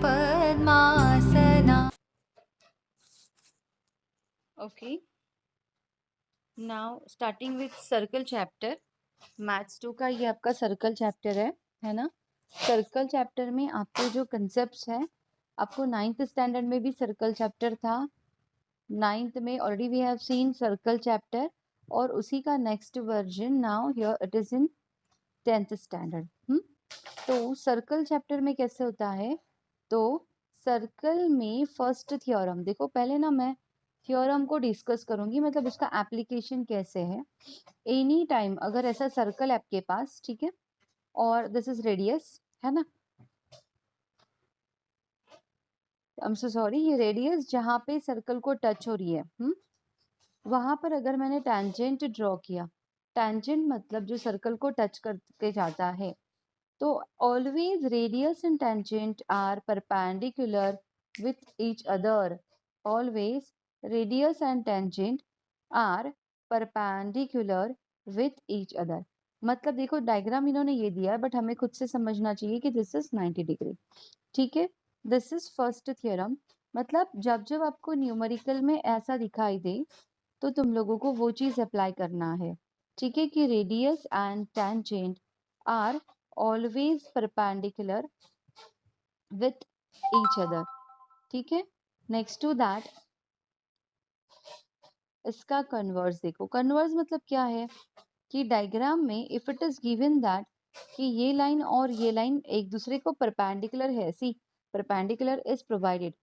Padmasana. Okay, now starting with circle chapter. Maths 2 का ये आपका सर्कल चैप्टर है ना। सर्कल चैप्टर में आपको जो कंसेप्ट्स है, आपको 9th स्टैंडर्ड में भी सर्कल चैप्टर था। 9th में already we have seen circle chapter, और उसी का next version now here it is in 10th standard. तो सर्कल चैप्टर में कैसे होता है, तो सर्कल में फर्स्ट थ्योरम देखो, पहले ना मैं थ्योरम को डिस्कस करूंगी, मतलब उसका एप्लीकेशन कैसे है। एनी टाइम अगर ऐसा सर्कल है आपके पास, ठीक है, और दिस इज रेडियस, है ना, आई एम सो सॉरी, ये रेडियस जहां पे सर्कल को टच हो रही है, वहां पर अगर मैंने टैंजेंट ड्रॉ किया, टैंजेंट मतलब जो सर्कल को टच करके जाता है, तो always radius and tangent are perpendicular with each other. Always radius and tangent are perpendicular with each other. मतलब देखो डायग्राम इन्होंने ये दिया है, बट हमें खुद से समझना चाहिए कि दिस इज 90 डिग्री, ठीक है। This is first theorem. मतलब जब जब आपको न्यूमेरिकल में ऐसा दिखाई दे, तो तुम लोगों को वो चीज अप्लाई करना है, ठीक है, कि radius and tangent are always perpendicular with each other, ठीक है। नेक्स्ट टू दैट, इसका कन्वर्स देखो। कन्वर्स मतलब क्या है, कि डायग्राम में if it is given that कि ये लाइन और ये लाइन एक दूसरे को परपेंडिकुलर है, see perpendicular is provided,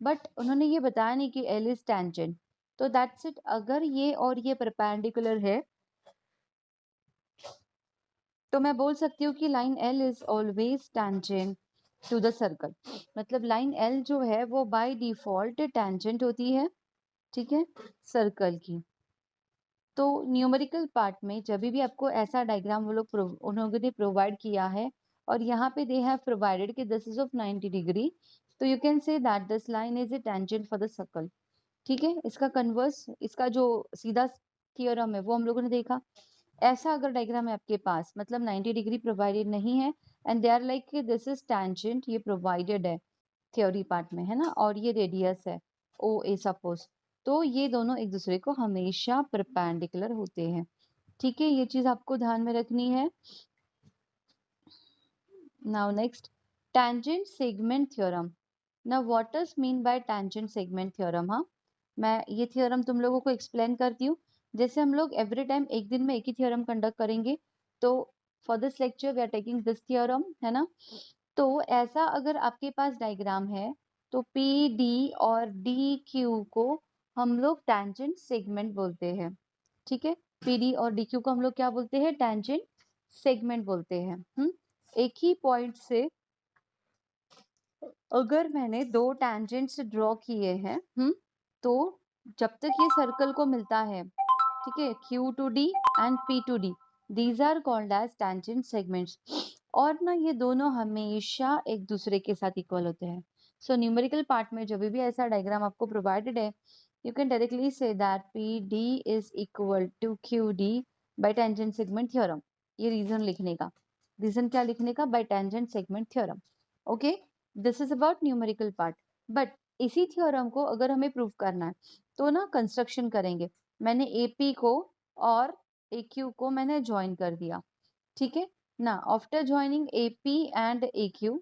but उन्होंने ये बताया नहीं कि एल इज टेंजेंट, तो दैट्स इट। अगर ये और ये परपेंडिकुलर है, तो मैं बोल सकती हूँ कि line L is always tangent to the circle. मतलब लाइन एल जो है वो बाय डिफॉल्ट टेंजेंट होती है, ठीक है, सर्कल की। तो न्यूमेरिकल पार्ट में जब भी आपको ऐसा डायग्राम वो लोग उन्होंने प्रोवाइड किया है, और यहाँ पे दे हैव प्रोवाइडेड कि दिस इज ऑफ 90 डिग्री, तो you can say that this line is a tangent for the circle, ठीक है। इसका कन्वर्स, इसका जो सीधा थ्योरम है वो हम लोगों ने देखा। ऐसा अगर डायग्राम है आपके पास, मतलब 90 डिग्री प्रोवाइडेड नहीं है, and they are like this is tangent, ये प्रोवाइडेड है थ्योरी पार्ट में, है ना, और ये रेडियस है ओ ए सपोज, तो ये दोनों एक दूसरे को हमेशा परपेंडिकुलर होते हैं, ठीक है। ये चीज आपको ध्यान में रखनी है। Now next, tangent segment theorem. Now what does mean by tangent segment theorem. हाँ, मैं ये थ्योरम तुम लोगों को एक्सप्लेन करती हूँ। जैसे हम लोग एवरी टाइम एक दिन में एक ही थ्योरम कंडक्ट करेंगे, तो for this lecture we are taking this theorem, है ना। तो ऐसा अगर आपके पास डायग्राम है, तो पी डी और डी क्यू को हम लोग टैंजेंट सेगमेंट बोलते हैं, ठीक है। पी डी और डी क्यू को हम लोग क्या बोलते हैं, टैंजेंट सेगमेंट बोलते हैं। एक ही पॉइंट से अगर मैंने दो टैंजेंट्स ड्रॉ किए हैं, तो जब तक ये सर्कल को मिलता है, ठीक है, Q to D and P to D, these are called as tangent segments. और ना ये दोनों हमेशा एक दूसरे के साथ इक्वल होते हैं। सो न्यूमेरिकल पार्ट में जब भी ऐसा डायग्राम आपको प्रोवाइडेड है, you can directly say that P D is equal to Q D by tangent segment theorem. ये रीजन लिखने का, रीजन क्या लिखने का, by tangent segment theorem. Okay, this is about numerical part. But इसी theorem को अगर हमें प्रूव करना है, तो ना कंस्ट्रक्शन करेंगे। मैंने AP को और AQ को मैंने ज्वाइन कर दिया, ठीक है ना। After joining AP and AQ,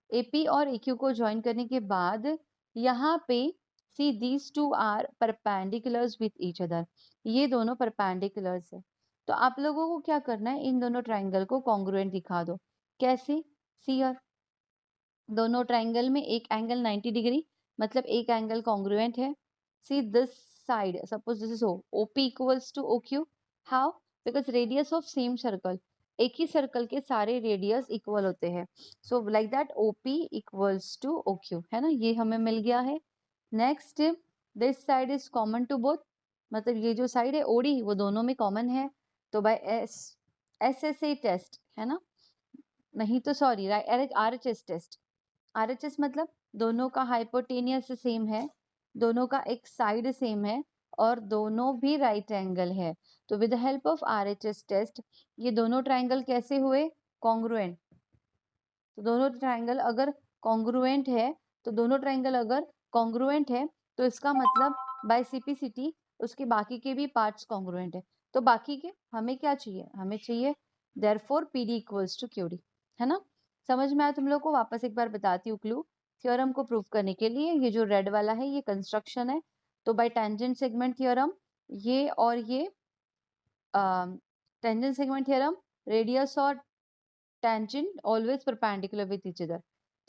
AP और AQ को ज्वाइन करने के बाद यहाँ पे see these two are perpendiculars with each other, ये दोनों परपेंडिकुलर्स है। तो आप लोगों को क्या करना है, इन दोनों ट्राइंगल को कॉन्ग्रुएंट दिखा दो। कैसे, सी दोनों ट्राइंगल में एक एंगल 90 डिग्री, मतलब एक एंगल कॉन्ग्रुएंट है। See this side, suppose this is OP equals to OQ। How, because radius of same circle, एक ही सर्कल के सारे रेडियस इक्वल होते हैं। So like that OP equals to OQ, है ना, ये हमें मिल गया है। Next, this side is common to both, मतलब ये जो साइड है OD वो दोनों में कॉमन है। तो बाय SSA टेस्ट, है ना, नहीं तो सॉरी RHS टेस्ट। RHS मतलब दोनों का हाइपोटेनियस सेम है, दोनों का एक साइड सेम है, और दोनों भी राइट एंगल है। तो with the help of RHS test ये दोनों ट्राइंगल कैसे हुए, कॉन्ग्रुएंट। तो दोनों ट्राइंगल अगर कॉन्ग्रुएंट है, तो दोनों ट्रायंगल अगर कॉन्ग्रुएंट है तो इसका मतलब बाय सीपीसिटी उसके बाकी के भी पार्ट्स कॉन्ग्रुएंट है। तो बाकी के हमें क्या चाहिए, हमें चाहिए therefore PD equals to QD, है ना। समझ में आया तुम लोग को? वापस एक बार बताती हूँ क्लू। थ्योरम को प्रूव करने के लिए ये जो रेड वाला है ये कंस्ट्रक्शन है, तो बाय टेंजेंट सेगमेंट थ्योरम ये और ये टेंजेंट सेगमेंट थ्योरम, रेडियस और tangent always perpendicular with each other,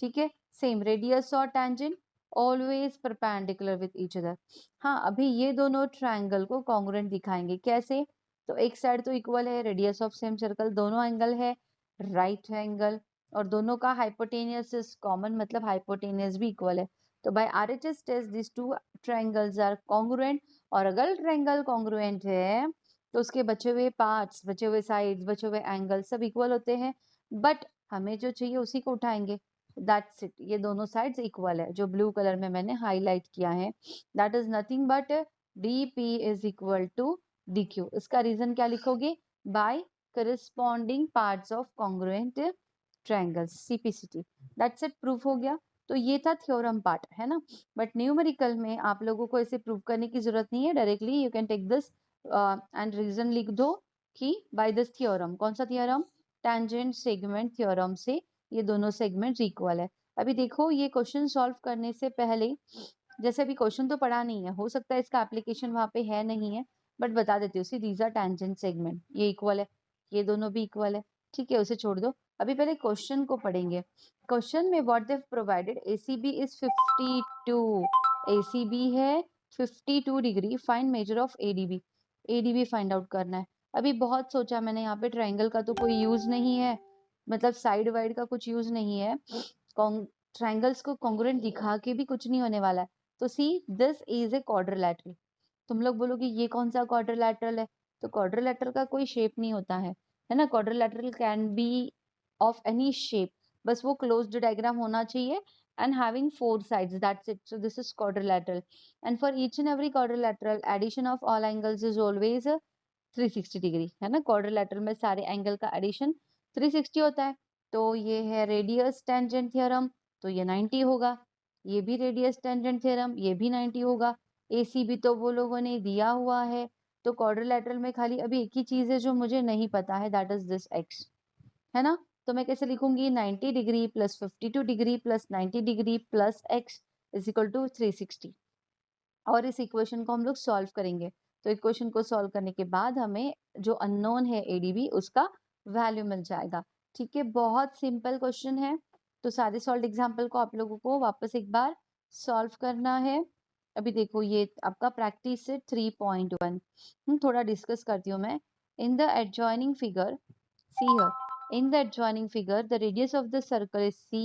ठीक है। सेम रेडियस और tangent always perpendicular with each other। हाँ, अभी ये दोनों ट्रायंगल को कॉन्ग्रुएंट दिखाएंगे कैसे, तो एक साइड तो इक्वल है, रेडियस ऑफ सेम सर्कल, दोनों एंगल है राइट एंगल, और दोनों का हाइपोटेनियस इज कॉमन, मतलब हाइपोटेनियस भी इक्वल है। तो by RHS test this two triangles are congruent, और अगर ट्रायंगल कॉन्ग्रुएंट है तो उसके बचे हुए पार्ट्स, बचे हुए साइड्स, बचे हुए एंगल सब इक्वल होते हैं। बट हमें जो चाहिए उसी को उठाएंगे, दैट्स इट। ये दोनों साइड्स इक्वल है, जो ब्लू कलर में मैंने हाईलाइट किया है, that is nothing but DP is equal to DQ. इसका रीजन क्या लिखोगे, by corresponding parts of congruent triangles, CPCT, that's it, proof हो गया। तो ये था थ्योरम पार्ट, है ना। बट न्यूमेरिकल में आप लोगों को इसे प्रूव करने की जरूरत नहीं है, directly you can take this and reason लिख दो कि बाय दिस थ्योरम, कौन सा थ्योरम, टेंजेंट सेगमेंट थ्योरम से ये दोनों सेगमेंट्स इक्वल है। अभी देखो ये क्वेश्चन सॉल्व करने से पहले, जैसे अभी क्वेश्चन तो पढ़ा नहीं है, हो सकता है इसका एप्लीकेशन वहां पे है नहीं है, बट बता देती हूँ, see these are tangent segment, ये इक्वल है, ये दोनों भी इक्वल है, ठीक है, उसे छोड़ दो। अभी पहले क्वेश्चन को पढ़ेंगे। क्वेश्चन में what they provided, ACB is 52, ACB है 52 degree, find measure of ADB, ADB find out करना है। अभी बहुत सोचा मैंने, यहाँ पे ट्रायंगल का तो कोई यूज नहीं है, मतलब साइड वाइड का कुछ यूज नहीं है, ट्रायंगल्स को कॉन्ग्रुएंट दिखा के भी कुछ नहीं होने वाला है। तो see this is a quadrilateral. तुम लोग बोलोगे ये कौन सा क्वाड्रिलैटरल है, तो क्वाड्रिलैटरल का कोई शेप नहीं होता है ना। Quadrilateral can be of any shape, बस वो क्लोज्ड डायग्राम होना चाहिए and having four sides, that's it. So this is quadrilateral, and for each and every quadrilateral addition of all angles is always 360 degree, है ना। Quadrilateral में सारे angle का addition 360 होता है। तो ये है रेडियस टेंजेंट थ्योरम, तो ये 90 होगा, ये भी रेडियस टेंजेंट थ्योरम, ये भी 90 होगा। एसी भी तो वो लोगों ने दिया हुआ है। तो क्वाड्रिलैटरल में खाली अभी एक ही चीज है जो मुझे नहीं पता है, दैट इज दिस एक्स, है ना। तो मैं कैसे लिखूंगी, 90 degree plus 52 degree plus 90 degree plus X is equal to 360, और इस इक्वेशन को हम लोग सॉल्व करेंगे। तो इक्वेशन को सॉल्व करने के बाद हमें जो अननोन है एडीबी, उसका वैल्यू मिल जाएगा, ठीक है। बहुत सिंपल क्वेश्चन है। तो सारे सॉल्व एग्जाम्पल को आप लोगों को वापस एक बार सॉल्व करना है। अभी देखो ये आपका प्रैक्टिस है 3.1, थोड़ा डिस्कस करती हूँ मैं। In the adjoining figure, see here, in the adjoining figure the radius of the circle is c,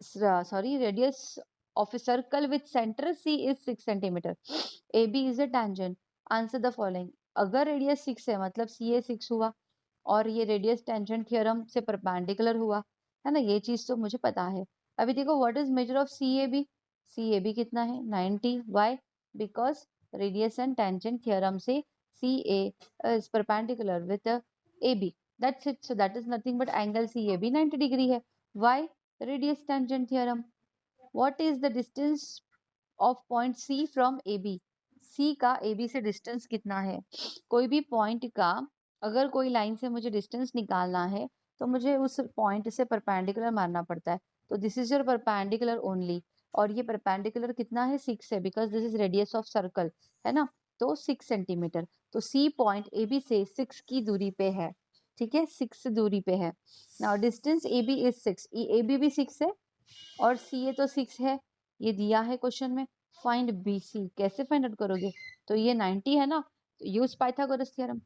sorry, radius of a circle with center c is 6 centimeter, ab is a tangent, answer the following। अगर radius 6 है मतलब सी ए 6 हुआ, और ये radius tangent theorem से perpendicular हुआ, है ना, ये चीज तो मुझे पता है। अभी देखो what is measure of C A B, C A B कितना है 90, why, because radius and tangent theorem से C A is perpendicular with A B, that's it. So that is nothing but angle CAB 90 degree है। Why? Radius tangent theorem. What is the distance of point C from AB? C का AB से distance कितना है? कोई भी point का अगर कोई लाइन से मुझे डिस्टेंस निकालना है तो मुझे उस पॉइंट से परपेंडिकुलर मारना पड़ता है। तो this is your perpendicular only, और ये परपेंडिकुलर कितना है 6 है, because this is radius of circle, है ना। तो 6 सेंटीमीटर, तो सी पॉइंट ए बी से 6 की दूरी पे है, ठीक है, 6 दूरी पे है। Now distance A B is 6, A B भी 6 है और सी ए तो 6 है, ये दिया है क्वेश्चन में। फाइंड बी सी, कैसे फाइंड आउट करोगे, तो ये 90 है ना, तो यूज पाइथागोरस थ्योरम,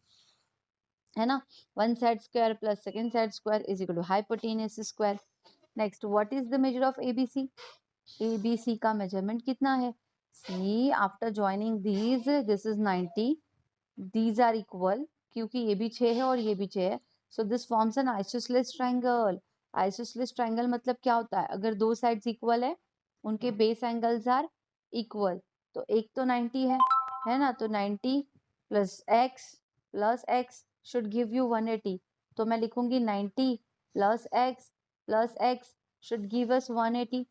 है ना। One side square plus second side square is equal to hypotenuse square. Next what is the measure of ABC, ABC का मेजरमेंट कितना है, see after joining these this is 90, these are equal, क्योंकि ये भी 6 है और ये भी 6 है, so this forms an isosceles triangle. Isosceles triangle मतलब क्या होता है, अगर दो साइड्स इक्वल है, उनके बेस एंगल्स आर इक्वल, तो एक तो 90 है ना, तो 90 plus x should give you 180, तो मैं लिखूंगी 90 plus x should give us 180.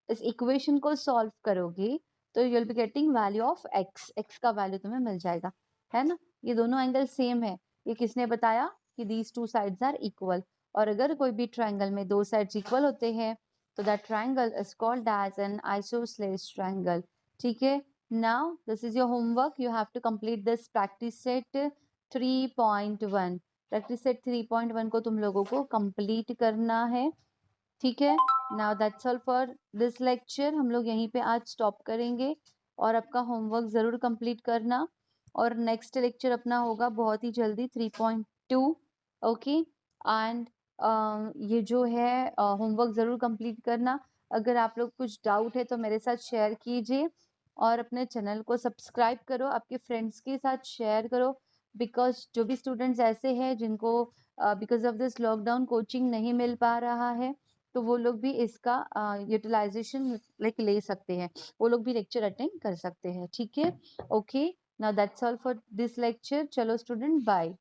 इस इक्वेशन को सॉल्व करोगे तो you will be getting value of x, x का वैल्यू तुम्हें मिल जाएगा, है ना। ये दोनों एंगल सेम है, ये किसने बताया कि these two sides are equal. और अगर कोई भी ट्रायंगल में दो साइड्स इक्वल होते हैं तो that triangle is called as an isosceles triangle. ठीक है, now this is your homework, you have to complete this practice set 3.1। Practice set 3.1 को तुम लोगों को कंप्लीट करना है। ठीक है, now that's all for this lecture. हम लोग यहीं पे आज स्टॉप करेंगे और आपका होमवर्क ज़रूर कंप्लीट करना। और नेक्स्ट लेक्चर अपना होगा बहुत ही जल्दी 3.2। ओके, एंड ये जो है होमवर्क ज़रूर कंप्लीट करना। अगर आप लोग कुछ डाउट है तो मेरे साथ शेयर कीजिए और अपने चैनल को सब्सक्राइब करो, आपके फ्रेंड्स के साथ शेयर करो। बिकॉज जो भी स्टूडेंट्स ऐसे हैं जिनको because of this lockdown coaching नहीं मिल पा रहा है, तो वो लोग भी इसका यूटिलाइजेशन लाइक ले सकते हैं, वो लोग भी लेक्चर अटेंड कर सकते हैं। ठीक है, okay, now that's all for this lecture. चलो स्टूडेंट, बाय।